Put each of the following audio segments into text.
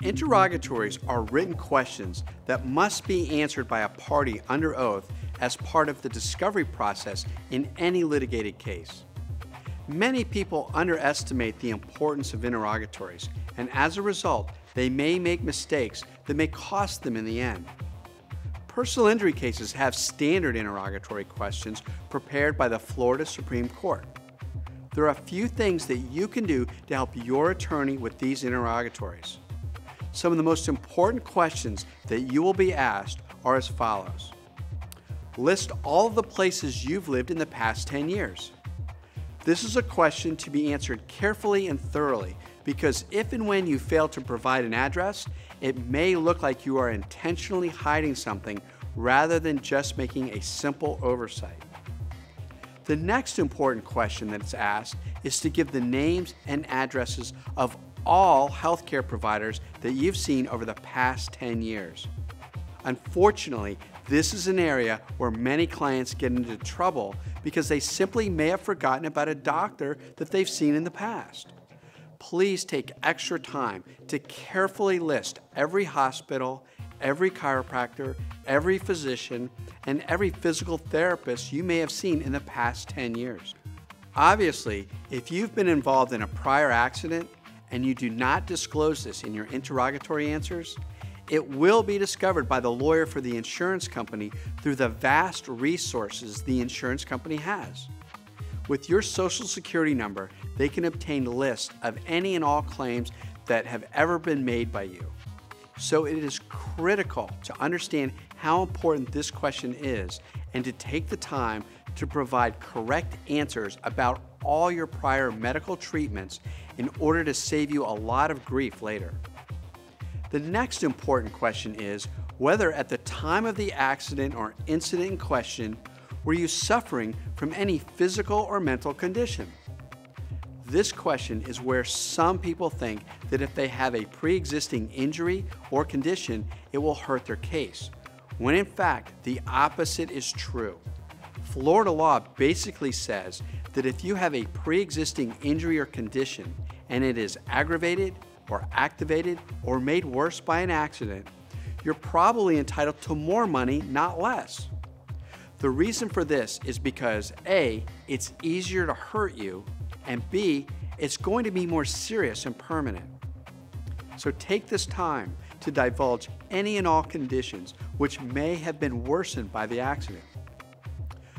Interrogatories are written questions that must be answered by a party under oath as part of the discovery process in any litigated case. Many people underestimate the importance of interrogatories, and as a result, they may make mistakes that may cost them in the end. Personal injury cases have standard interrogatory questions prepared by the Florida Supreme Court. There are a few things that you can do to help your attorney with these interrogatories. Some of the most important questions that you will be asked are as follows. List all of the places you've lived in the past 10 years. This is a question to be answered carefully and thoroughly because if and when you fail to provide an address, it may look like you are intentionally hiding something rather than just making a simple oversight. The next important question that's asked is to give the names and addresses of all healthcare providers that you've seen over the past 10 years. Unfortunately, this is an area where many clients get into trouble because they simply may have forgotten about a doctor that they've seen in the past. Please take extra time to carefully list every hospital, every chiropractor, every physician, and every physical therapist you may have seen in the past 10 years. Obviously, if you've been involved in a prior accident and you do not disclose this in your interrogatory answers, it will be discovered by the lawyer for the insurance company through the vast resources the insurance company has. With your Social Security number, they can obtain lists of any and all claims that have ever been made by you. So it is critical to understand how important this question is and to take the time to provide correct answers about all your prior medical treatments in order to save you a lot of grief later. The next important question is whether at the time of the accident or incident in question, were you suffering from any physical or mental condition? This question is where some people think that if they have a pre-existing injury or condition, it will hurt their case, when in fact the opposite is true. Florida law basically says that if you have a pre-existing injury or condition and it is aggravated or activated or made worse by an accident, you're probably entitled to more money, not less. The reason for this is because A, it's easier to hurt you, and B, it's going to be more serious and permanent. So take this time to divulge any and all conditions which may have been worsened by the accident.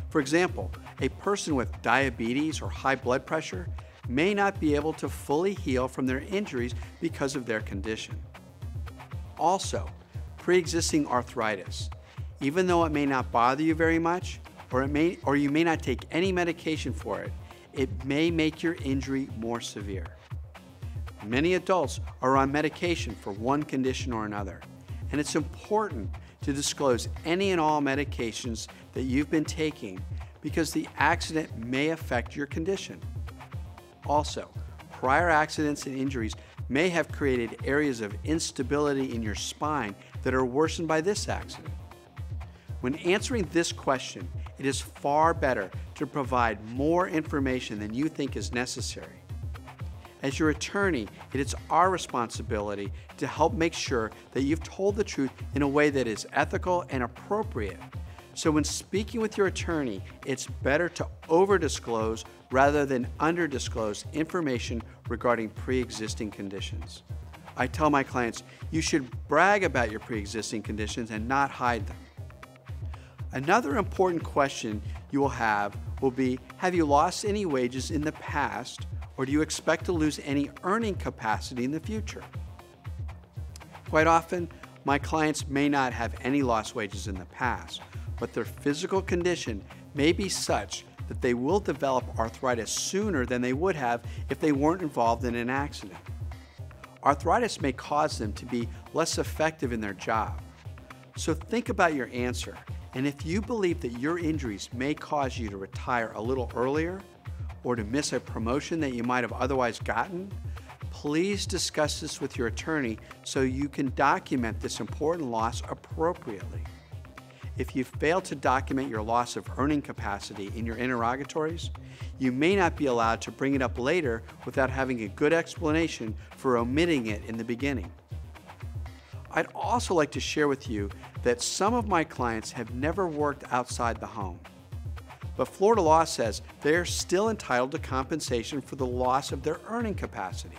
For example, a person with diabetes or high blood pressure may not be able to fully heal from their injuries because of their condition. Also, pre-existing arthritis. Even though it may not bother you very much, or you may not take any medication for it, it may make your injury more severe. Many adults are on medication for one condition or another, and it's important to disclose any and all medications that you've been taking because the accident may affect your condition. Also, prior accidents and injuries may have created areas of instability in your spine that are worsened by this accident. When answering this question, it is far better to provide more information than you think is necessary. As your attorney, it is our responsibility to help make sure that you've told the truth in a way that is ethical and appropriate. So when speaking with your attorney, it's better to over-disclose rather than under-disclose information regarding pre-existing conditions. I tell my clients, you should brag about your pre-existing conditions and not hide them. Another important question you will be, have you lost any wages in the past, or do you expect to lose any earning capacity in the future? Quite often, my clients may not have any lost wages in the past, but their physical condition may be such that they will develop arthritis sooner than they would have if they weren't involved in an accident. Arthritis may cause them to be less effective in their job. So think about your answer, and if you believe that your injuries may cause you to retire a little earlier or to miss a promotion that you might have otherwise gotten, please discuss this with your attorney so you can document this important loss appropriately. If you fail to document your loss of earning capacity in your interrogatories, you may not be allowed to bring it up later without having a good explanation for omitting it in the beginning. I'd also like to share with you that some of my clients have never worked outside the home. But Florida law says they are still entitled to compensation for the loss of their earning capacity.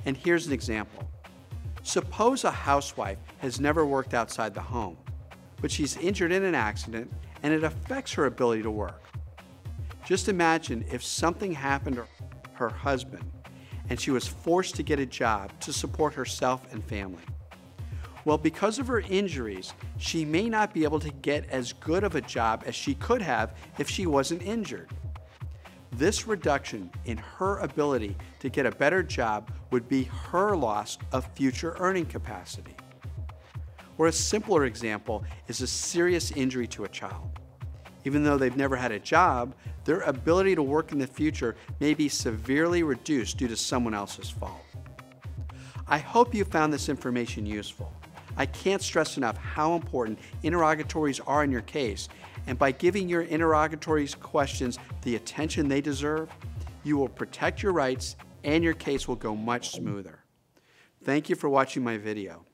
And here's an example. Suppose a housewife has never worked outside the home, but she's injured in an accident and it affects her ability to work. Just imagine if something happened to her husband and she was forced to get a job to support herself and family. Well, because of her injuries, she may not be able to get as good of a job as she could have if she wasn't injured. This reduction in her ability to get a better job would be her loss of future earning capacity. Or a simpler example is a serious injury to a child. Even though they've never had a job, their ability to work in the future may be severely reduced due to someone else's fault. I hope you found this information useful. I can't stress enough how important interrogatories are in your case, and by giving your interrogatories questions the attention they deserve, you will protect your rights and your case will go much smoother. Thank you for watching my video.